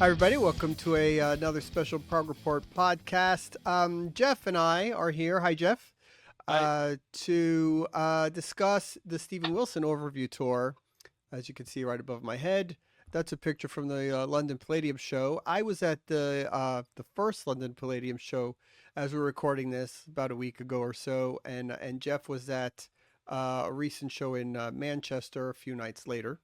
Hi, everybody. Welcome to another special Prog Report podcast. Geoff and I are here. Hi, Geoff. I To discuss the Steven Wilson overview tour. As you can see right above my head, that's a picture from the London Palladium show. I was at the first London Palladium show as we were recording this about a week ago or so, and Geoff was at a recent show in Manchester a few nights later.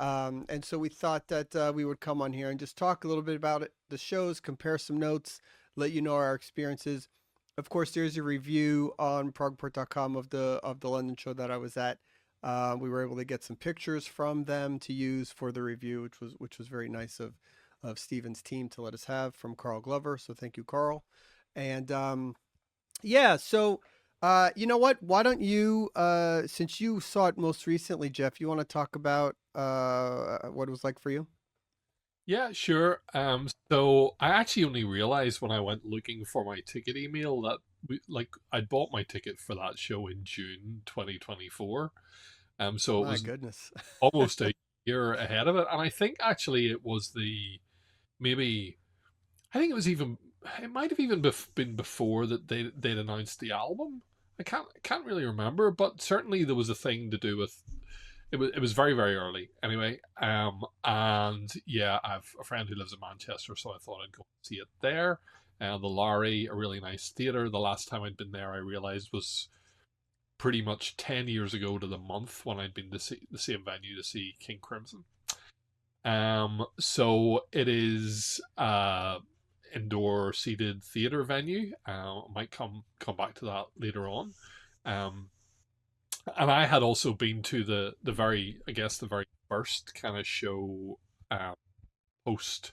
And so we thought that we would come on here and just talk a little bit about it, the shows, compare some notes, let you know our experiences. Of course, there's a review on progport.com of the London show that I was at. We were able to get some pictures from them to use for the review, which was very nice of Steven's team to let us have from Carl Glover. So thank you, Carl. And yeah, so you know what? Why don't you, since you saw it most recently, Geoff, you want to talk about what it was like for you? Yeah, sure. So I actually only realized when I went looking for my ticket email that I'd bought my ticket for that show in June 2024. So it My was goodness. almost a year ahead of it, and I think actually it was maybe I think it might have even been before that they'd announced the album. I can't really remember, but certainly there was a thing to do with it was very very early anyway. And yeah, I've a friend who lives in Manchester, so I thought I'd go see it there. The Lowry, a really nice theater. The last time I'd been there, I realized was pretty much 10 years ago to the month when I'd been to see the same venue to see King Crimson. So it is indoor seated theater venue. I might come back to that later on. Um, and I had also been to the very, I guess, the very first kind of show um, post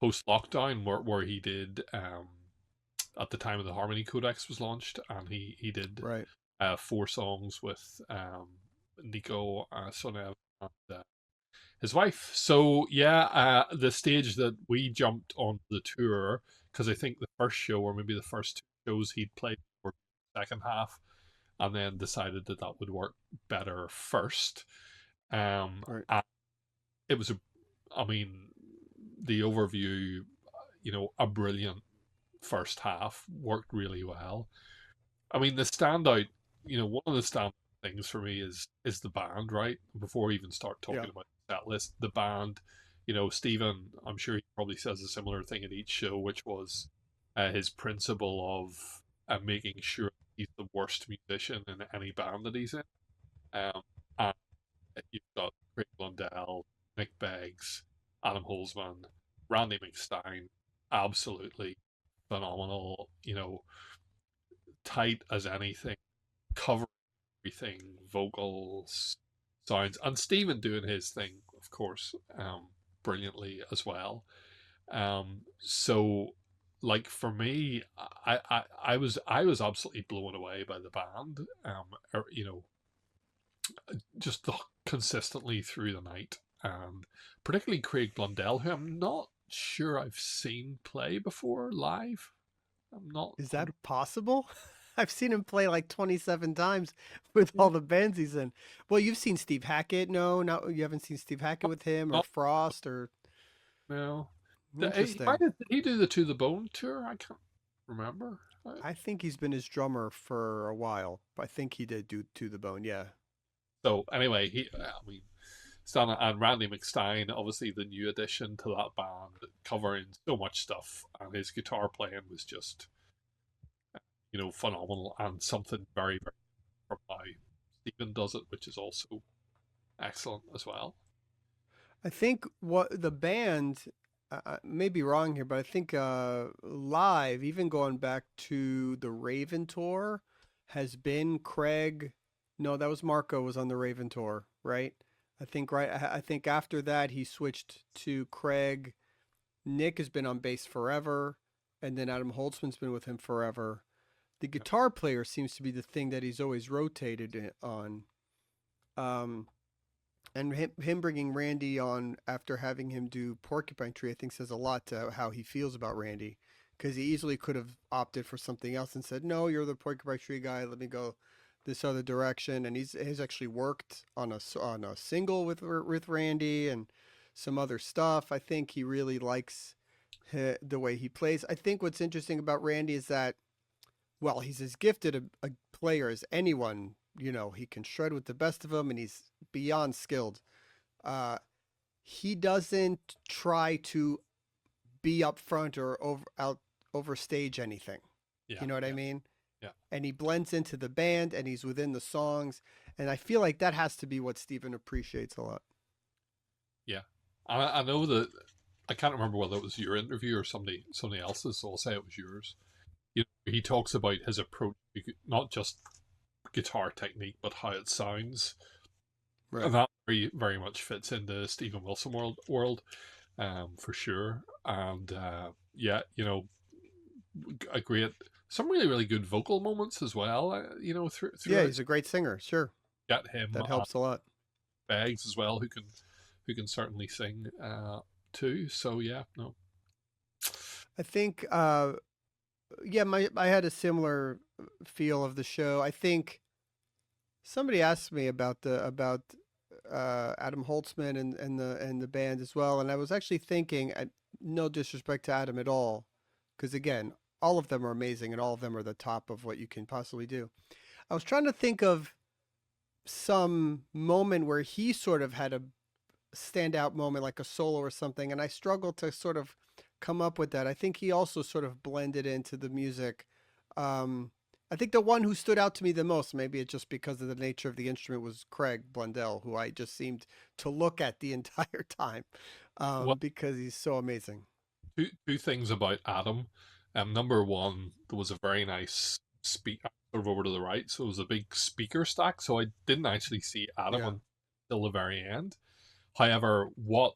post lockdown where he did at the time of the Harmony Codex was launched, and he did Right. four songs with Nico Sonev and his wife. So yeah, the stage that we jumped on the tour, because I think the first show or maybe the first two shows he'd played were the second half, and then decided that that would work better first. Right. And it was I mean, the overview, a brilliant first half worked really well. I mean, the standout, one of the standout things for me is the band, right? Before we even start Yeah. talking about that list, the band, Stephen, I'm sure he probably says a similar thing at each show, which was his principle of making sure he's the worst musician in any band that he's in. And you've got Craig Blundell, Nick Beggs, Adam Holtzman, Randy McStein, absolutely phenomenal, tight as anything, covering everything, vocals, sounds, and Stephen doing his thing, of course, brilliantly as well. So like for me, I was absolutely blown away by the band. Just consistently through the night, and particularly Craig Blundell, who I'm not sure I've seen play before live. I'm not Is 100. that possible? I've seen him play like 27 times with all the bands he's in. Well, you've seen Steve Hackett. No, you haven't seen Steve Hackett with him or Not Frost or no. interesting. Did he do the To the Bone tour? I can't remember. I think he's been his drummer for a while. I think he did do To the Bone. Yeah. So anyway, I mean, Stan and Randy McStein, obviously the new addition to that band, covering so much stuff, and his guitar playing was just, phenomenal, and something very, very from how Stephen does it, which is also excellent as well. I think what the band, I may be wrong here, but I think live, even going back to the Raven tour, has been Craig. No, that was Marco was on the Raven tour, right? I think right. I think after that he switched to Craig. Nick has been on bass forever, and then Adam Holtzman's been with him forever. The guitar player seems to be the thing that he's always rotated on. Um, and him bringing Randy on after having him do Porcupine Tree, I think says a lot to how he feels about Randy, because he easily could have opted for something else and said, "No, you're the Porcupine Tree guy. Let me go this other direction." And he's actually worked on a single with Randy, and some other stuff. I think he really likes the way he plays. I think what's interesting about Randy is that, well, he's as gifted a player as anyone. You know, he can shred with the best of them, and he's beyond skilled. Uh, he doesn't try to be up front or overstage anything. Yeah, You know what I yeah, mean? yeah, And he blends into the band, and he's within the songs, and I feel like that has to be what Steven appreciates a lot. yeah. I know that I can't remember whether it was your interview or somebody else's, so I'll say it was yours. He talks about his approach, not just guitar technique, but how it sounds, Right. and that very very much fits into Stephen Wilson world, for sure. And yeah, a great, some really really good vocal moments as well. Yeah, Throughout, he's a great singer. Sure, get him that helps a lot. Beggs as well, who can certainly sing too. So yeah, no, I think, yeah, I had a similar feel of the show. I think somebody asked me about Adam Holtzman and the band as well, and I was actually thinking, no disrespect to Adam at all, because again, all of them are amazing and all of them are the top of what you can possibly do. I was trying to think of some moment where he sort of had a standout moment, like a solo or something, and I struggled to sort of come up with that. I think he also sort of blended into the music. I think the one who stood out to me the most, maybe it's just because of the nature of the instrument, was Craig Blundell, who I just seemed to look at the entire time, well, because he's so amazing. two things about Adam. Number one, there was a very nice speak sort of over to the right, so it was a big speaker stack. So I didn't actually see Adam Yeah, until the very end. However, what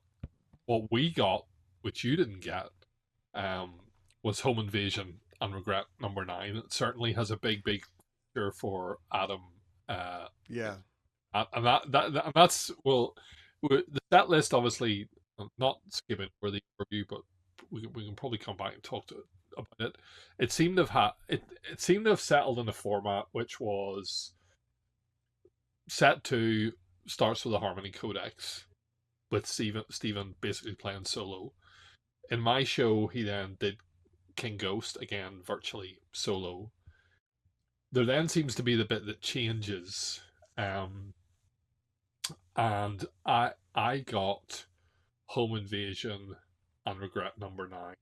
we got, which you didn't get, um, was Home Invasion and Regret number 9. It certainly has a big feature for Adam, uh, yeah. and that's, well, the set list obviously, not skipping for the review, but we can probably come back and talk about it. It seemed to have it seemed to have settled in a format which was set to starts with a harmony codex with Stephen basically playing solo. In my show, he then did King Ghost again, virtually solo. There then seems to be the bit that changes, um, and I got Home Invasion and Regret number 9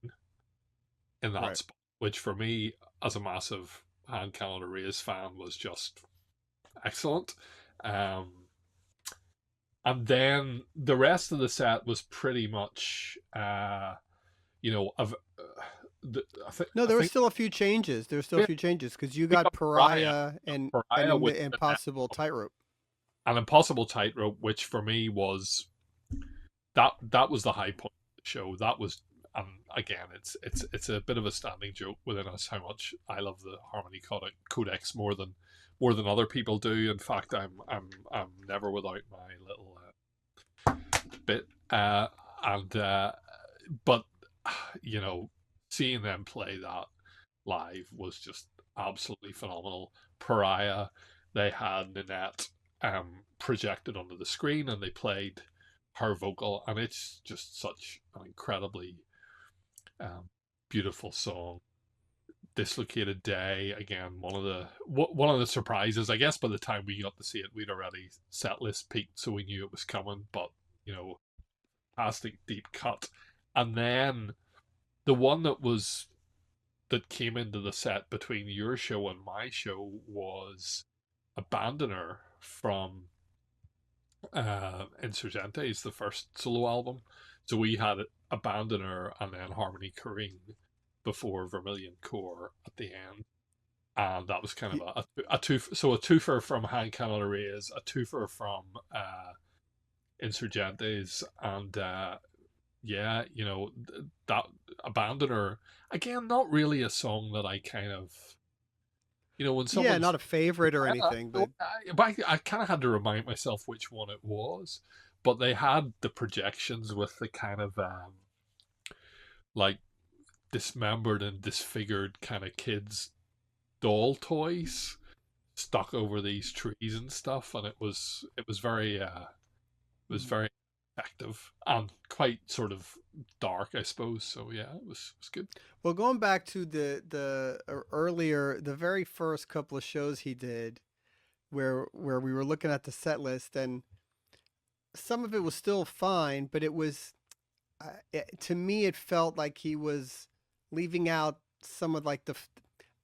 in that Right. spot, which for me, as a massive Hand Calendar Raise fan, was just excellent. Um, and then the rest of the set was pretty much, No, I there were think still a few changes. There were still a we few changes because you got got Pariah, Pariah and Pariah, which Impossible Tightrope. an Impossible Tightrope, which for me was that was the high point of the show. That was, and again, it's a bit of a standing joke within us how much I love the Harmony Codex more than other people do. In fact, I'm never without my little bit, and but you know, seeing them play that live was just absolutely phenomenal. Pariah, they had Nanette projected onto the screen, and they played her vocal, and it's just such an incredibly um, beautiful song. Dislocated Day, again, one of the surprises. I guess by the time we got to see it, we'd already set list peaked, so we knew it was coming. But fantastic deep cut, and then the one that came into the set between your show and my show was Abandoner from Insurgentes, the first solo album. So we had Abandoner and then Harmony Korine before Vermilion Core at the end. And that was kind of a twofer from Hand Canada Rays, a twofer from Insurgentes, and yeah, that Abandoner, again, not really a song that I kind of, when Yeah, someone's, not a favorite or anything, but but I kind of had to remind myself which one it was. But they had the projections with the kind of like dismembered and disfigured kind of kids doll toys stuck over these trees and stuff, and it was very effective and quite sort of dark, I suppose. So yeah, it was good. Well, going back to the very first couple of shows he did, where we were looking at the set list, and some of it was still fine, but it was to me it felt like he was leaving out some of like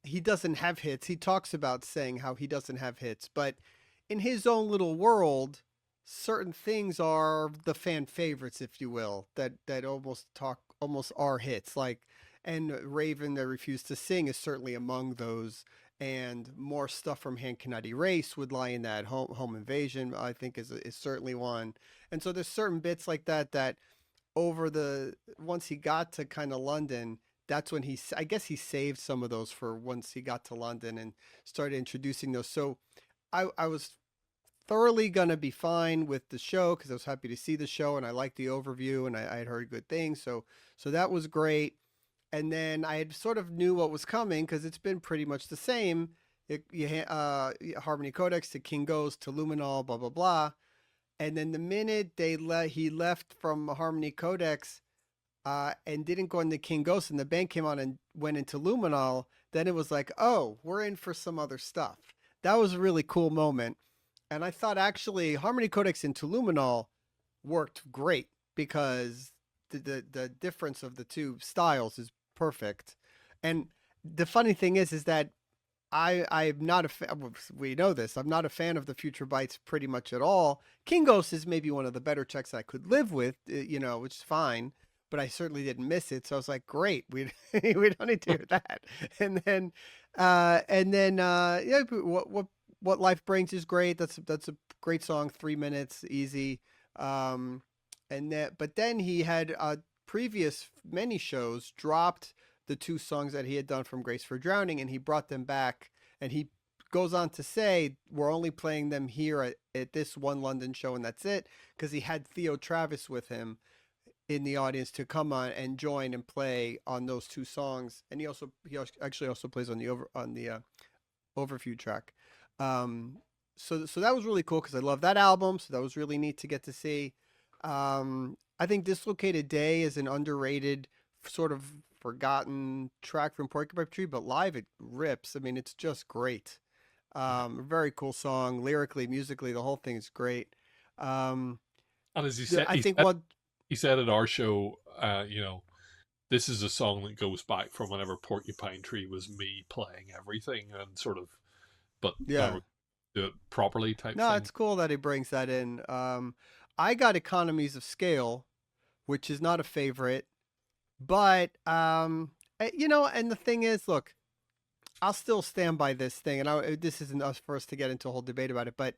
he doesn't have hits. He talks about saying how he doesn't have hits, but in his own little world, certain things are the fan favorites, if you will, that almost are hits. Like, and Raven that refused to sing is certainly among those. And more stuff from Hand Cannot Erase would lie in that. Home Invasion, I think, is certainly one. And so there's certain bits like that over the once he got to kind of London, that's when I guess he saved some of those for once he got to London and started introducing those. So I was thoroughly gonna be fine with the show because I was happy to see the show and I liked the overview and I had heard good things. So that was great. And then I had sort of knew what was coming because it's been pretty much the same. Harmony Codex to King Goes to Luminol, blah blah blah. And then the minute he left from Harmony Codex and didn't go into King Ghost, and the band came on and went into Luminol, then it was like, oh, we're in for some other stuff. That was a really cool moment. And I thought actually Harmony Codex into Luminol worked great because the difference of the two styles is perfect. And the funny thing is that I'm not a fan. We know this. I'm not a fan of the Future Bites pretty much at all. King Ghost is maybe one of the better checks I could live with, which is fine. But I certainly didn't miss it, so I was like, "Great, we we don't need to hear that." Yeah, what life brings is great. That's a great song. 3 minutes, easy. But then he had previous many shows dropped the two songs that he had done from Grace for Drowning, and he brought them back. And he goes on to say, we're only playing them here at this one London show, and that's it, because he had Theo Travis with him in the audience to come on and join and play on those two songs. And he actually also plays on the overview track. So that was really cool because I love that album. So that was really neat to get to see. I think Dislocated Day is an underrated, sort of forgotten track from Porcupine Tree, but live it rips. I mean, it's just great. Very cool song, lyrically, musically, the whole thing is great. And as he said, I think what he said at our show, this is a song that goes back from whenever Porcupine Tree was me playing everything and sort of, but yeah. do it properly type No, thing. it's cool that he brings that in. I got Economies of Scale, which is not a favorite, but and the thing is, look, I'll still stand by this thing, and this isn't us for us to get into a whole debate about it, but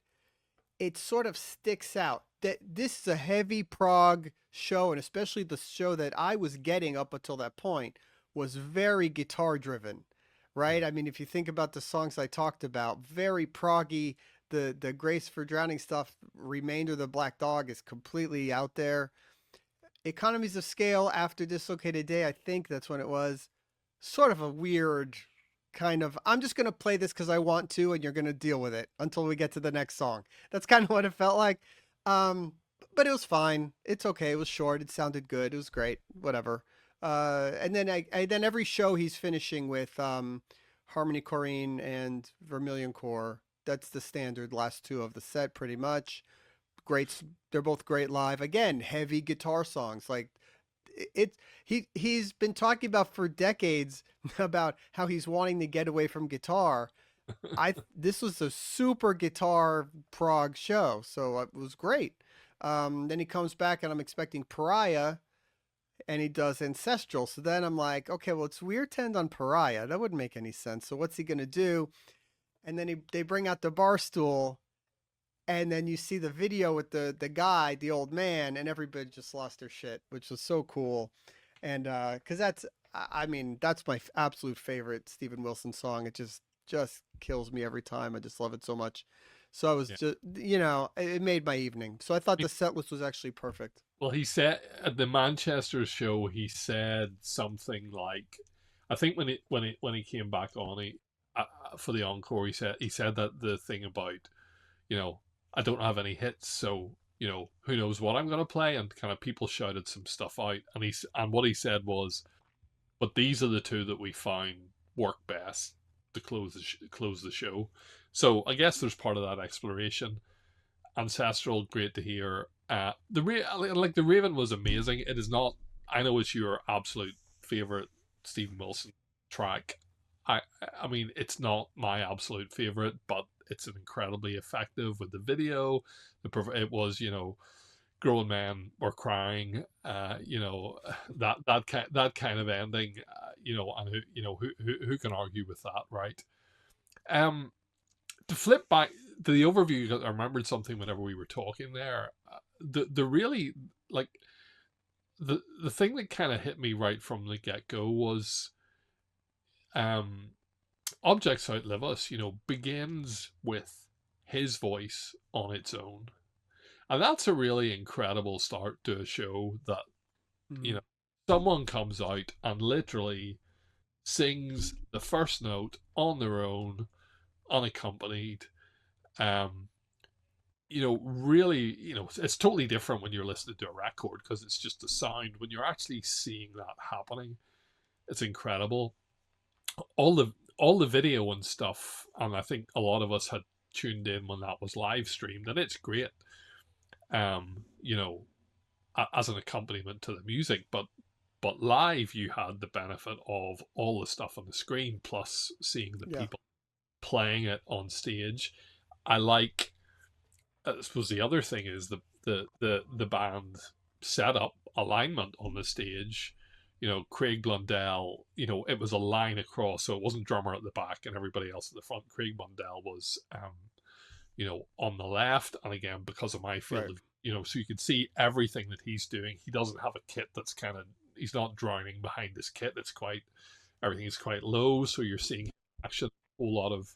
it sort of sticks out that this is a heavy prog show, and especially the show that I was getting up until that point was very guitar driven, right? I mean, if you think about the songs I talked about, very proggy. The Grace for Drowning stuff, Remainder of the Black Dog is completely out there. Economies of Scale after Dislocated Day, I think that's when it was. Sort of a weird kind of, I'm just going to play this because I want to, and you're going to deal with it until we get to the next song. That's kind of what it felt like. But it was fine. It's okay. It was short. It sounded good. It was great. Whatever. And then every show he's finishing with Harmony Korine and Vermilion Core. That's the standard last two of the set, pretty much. Great. They're both great live. Again, heavy guitar songs. Like he's been talking about for decades about how he's wanting to get away from guitar. This was a super guitar prog show, so it was great. Then he comes back and I'm expecting Pariah, and he does Ancestral. So then I'm like, okay, well, it's weird to end on Pariah. That wouldn't make any sense. So what's he gonna do? And then they bring out the bar stool, and then you see the video with the guy, the old man, and everybody just lost their shit, which was so cool. And because that's my absolute favorite Steven Wilson song. It just kills me every time. I just love it so much. So I was just, it made my evening. So I thought the set list was actually perfect. Well, he said at the Manchester show, he said something like, I think when he came back on, for the encore, he said that the thing about, I don't have any hits, so who knows what I'm going to play, and kind of people shouted some stuff out, and what he said was, but these are the two that we found work best to close the show. So I guess there's part of that exploration. Ancestral, great to hear. The Raven was amazing. It is not. I know it's your absolute favorite Steven Wilson track. I I mean, it's not my absolute favorite, but it's incredibly effective with the video. It was, grown men were crying. That kind of ending. And who can argue with that, right? Um, to flip back to the overview, 'cause I remembered something whenever we were talking there. The really, like, the thing that kind of hit me right from the get go was, um, Objects Outlive Us. Begins with his voice on its own, and that's a really incredible start to a show. That you Mhm. know, someone comes out and literally sings the first note on their own, unaccompanied. Um, really, it's totally different when you're listening to a record because it's just the sound. When you're actually seeing that happening, it's incredible. All the video and stuff, and I think a lot of us had tuned in when that was live streamed, and it's great. Um, you know, as an accompaniment to the music, but live you had the benefit of all the stuff on the screen plus seeing the Yeah. people playing it on stage. I like I suppose the other thing is the band setup alignment on the stage. Craig Blundell. It was a line across, so it wasn't drummer at the back and everybody else at the front. Craig Blundell was, on the left, and again because of my field Right. of, so you can see everything that he's doing. He doesn't have a kit that's kind of he's not drowning behind this kit. It's quite everything is quite low, so you're seeing action, a whole lot of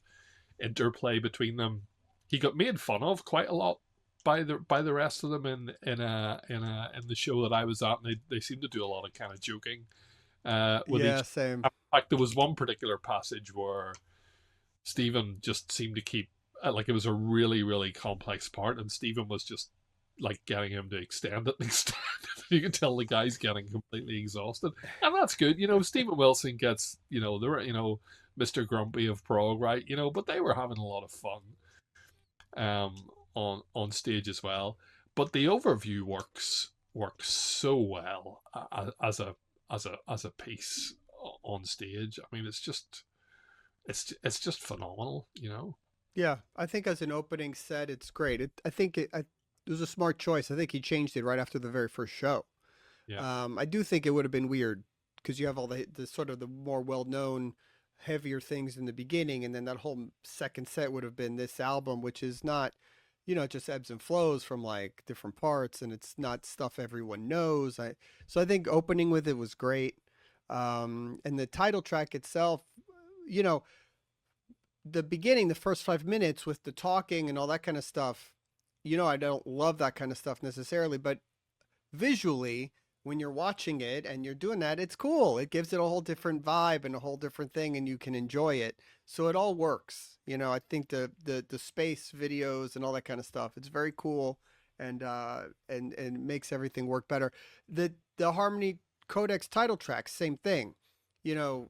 interplay between them. He got made fun of quite a lot by the rest of them in the show that I was at, and they seem to do a lot of kind of joking with each. Yeah, same. In fact, there was one particular passage where Stephen just seemed to keep like it was a really really complex part, and Stephen was just like getting him to extend it and extend it. You can tell the guy's getting completely exhausted, and that's good. Stephen Wilson gets they're Mr. Grumpy of Prog, right? But they were having a lot of fun on stage as well. But the overview works so well as a piece on stage. I mean, it's just phenomenal. Yeah, I think as an opening set, it's great. I think it was a smart choice. I think he changed it right after the very first show. Yeah, I do think it would have been weird because you have all the sort of the more well-known, heavier things in the beginning, and then that whole second set would have been this album, which is not, it just ebbs and flows from like different parts, and it's not stuff everyone knows. So I think opening with it was great, and the title track itself, you know, the beginning, the first 5 minutes with the talking and all that kind of stuff. I don't love that kind of stuff necessarily, but visually when you're watching it and you're doing that, it's cool. It gives it a whole different vibe and a whole different thing, and you can enjoy it. So it all works. I think the space videos and all that kind of stuff, it's very cool, and makes everything work better. The Harmony Codex title track, same thing. You know,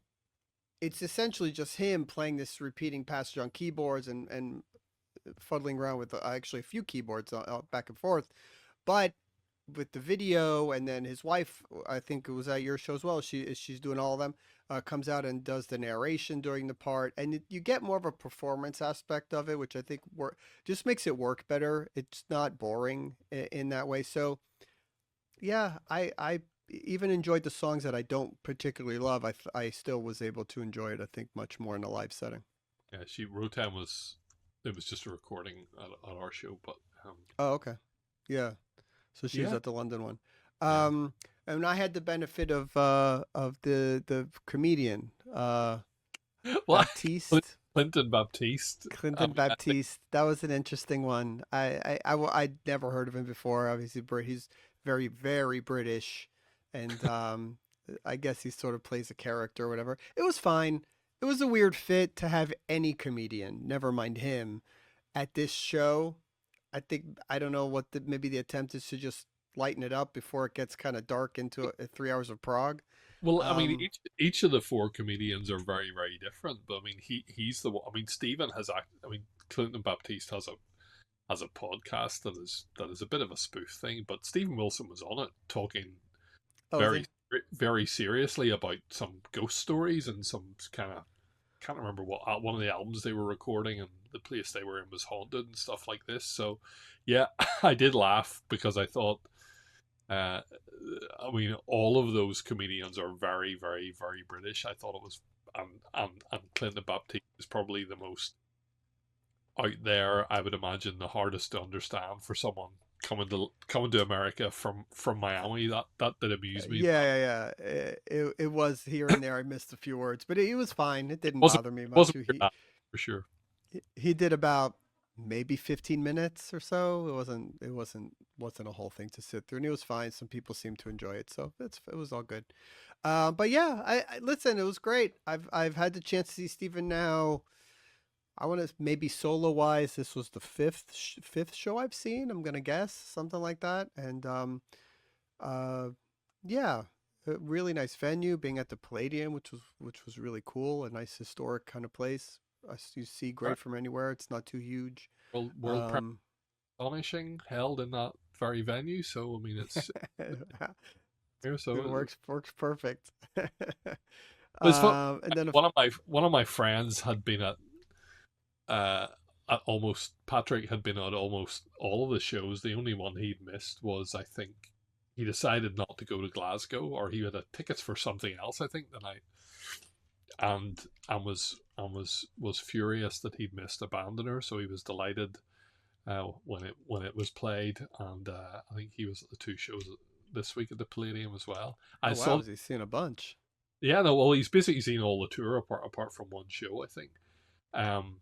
it's essentially just him playing this repeating passage on keyboards and fuddling around with actually a few keyboards back and forth, but with the video, and then his wife, I think it was at your show as well. She's doing all of them. Comes out and does the narration during the part, and you get more of a performance aspect of it, which I think just makes it work better. It's not boring in that way. So yeah, I even enjoyed the songs that I don't particularly love. I still was able to enjoy it. I think much more in a live setting. yeah. Rotan was it was just a recording at our show, but Oh, okay, yeah. So she was yeah, at the London one. yeah. And I had the benefit of the comedian Well, Baptiste, Clinton Baptiste. I Clinton mean, I think Baptiste. That was an interesting one. I'd never heard of him before. Obviously, he's very very British, and I guess he sort of plays a character or whatever. It was fine. It was a weird fit to have any comedian, never mind him, at this show. I think I don't know what maybe the attempt is to just lighten it up before it gets kind of dark into 3 hours of Prague. Well, I mean, Um, each of the four comedians are very very different. But I mean, he's the one. I mean, Stephen has act. I mean, Clinton Baptiste has a podcast that is a bit of a spoof thing. But Stephen Wilson was on it talking oh, is very he? very seriously about some ghost stories and some kind of can't remember what one of the albums they were recording, and the place they were in was haunted and stuff like this. So, yeah, I did laugh because I thought, uh, I mean, all of those comedians are very, very, very British. I thought it was, and Clinton Baptiste is probably the most out there. I would imagine the hardest to understand for someone coming to America from Miami. That did amuse me. Yeah, yeah, yeah. It was here and there. I missed a few words, but it was fine. It didn't Wasn't bother me much. wasn't for sure. He did about maybe 15 minutes or so. It wasn't a whole thing to sit through, and it was fine. Some people seemed to enjoy it, so it was all good. But yeah, I listen. It was great. I've had the chance to see Steven now. I want to maybe solo wise. This was the fifth show I've seen. I'm gonna guess something like that. And uh, yeah, a really nice venue. Being at the Palladium, which was really cool. A nice historic kind of place. You see great from anywhere. It's not too huge. World Press Um, Astonishing held in that very venue. So I mean, it's here. it So works perfect. it's fun. And then One of my friends had been uh at almost Patrick had been at almost all of the shows. The only one he'd missed was I think he decided not to go to Glasgow, or he had tickets for something else. I think the night, and was furious that he'd missed Abandoner. So he was delighted when it was played, and I think he was at the two shows this week at the Palladium as well. I oh wow, saw, has he seen a bunch? yeah, no, well, he's basically seen all the tour apart from one show, I think. Um,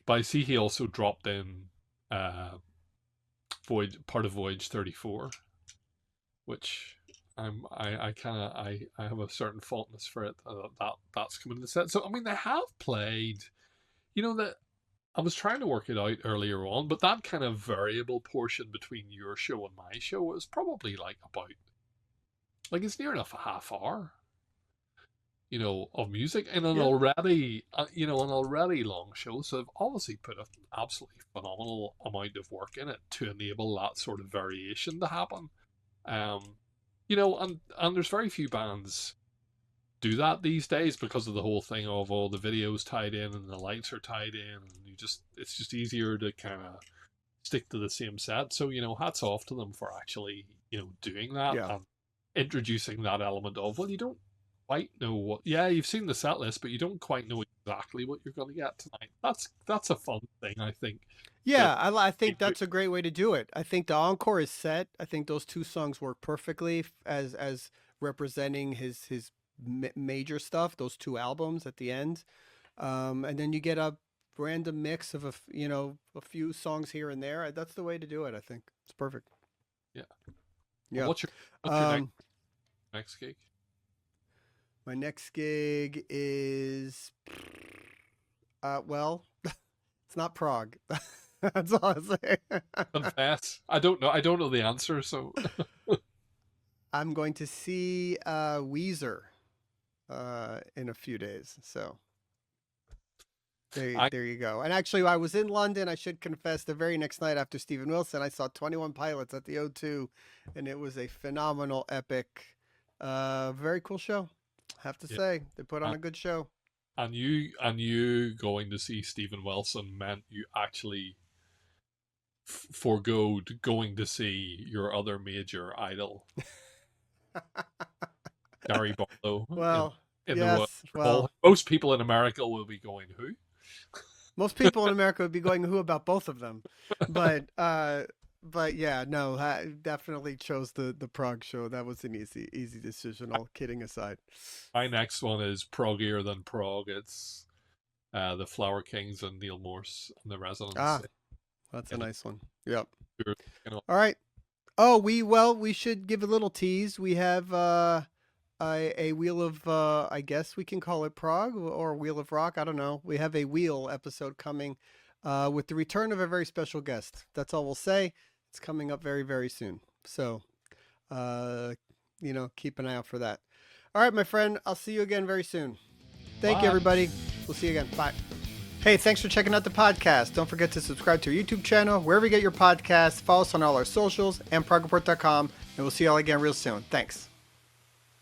but I see he also dropped in uh, part of Voyage 34, which I kind of I have a certain fondness for it. That's coming in the set. So I mean, they have played, that I was trying to work it out earlier on, but that kind of variable portion between your show and my show was probably like about like it's near enough a half hour, of music in an Yeah, already an already long show. So they've obviously put an absolutely phenomenal amount of work in it to enable that sort of variation to happen. Um, and there's very few bands do that these days because of the whole thing of all the videos tied in and the lights are tied in, and it's just easier to kind of stick to the same set. So hats off to them for actually doing that yeah. and introducing that element of, well, you don't quite know what, yeah, you've seen the set list, but you don't quite know exactly what you're going to get tonight. That's a fun thing, I think. That Yeah, I think that's a great way to do it. I think the encore is set. I think those two songs work perfectly as representing his major stuff. Those two albums at the end, and then you get a random mix of a few songs here and there. That's the way to do it. I think it's perfect. yeah. Yeah. What's your Um, next gig? my next gig is well, it's not Prague. That's all I say. Confess. I don't know the answer, so I'm going to see Weezer in a few days. So I there you go. And actually, I was in London. I should confess, the very next night after Stephen Wilson, I saw 21 Pilots at the O2, and it was a phenomenal, epic, very cool show. I have to yeah. say, they put on And, a good show. and you going to see Stephen Wilson meant you actually foregoed going to see your other major idol, Gary Barlow, Well, in the Royal yes. Albert Hall. Well, Most people in America will be going, who? most people in America would be going, "Who about both of them?" But yeah, no, I definitely chose the Prague show. That was an easy decision. All kidding aside. My next one is proggier than prog. It's the Flower Kings and Neil Morse and the Residents. Ah, that's a In nice one. Yep. a, you know, All right. Oh, we should give a little tease. We have a wheel of I guess we can call it Prague or Wheel of Rock. I don't know. We have a wheel episode coming with the return of a very special guest. That's all we'll say. It's coming up very, very soon. So, keep an eye out for that. All right, my friend. I'll see you again very soon. Thank you, everybody. We'll see you again. Bye. Hey, thanks for checking out the podcast. Don't forget to subscribe to our YouTube channel, wherever you get your podcasts. Follow us on all our socials and ProgReport.com. And we'll see you all again real soon. Thanks.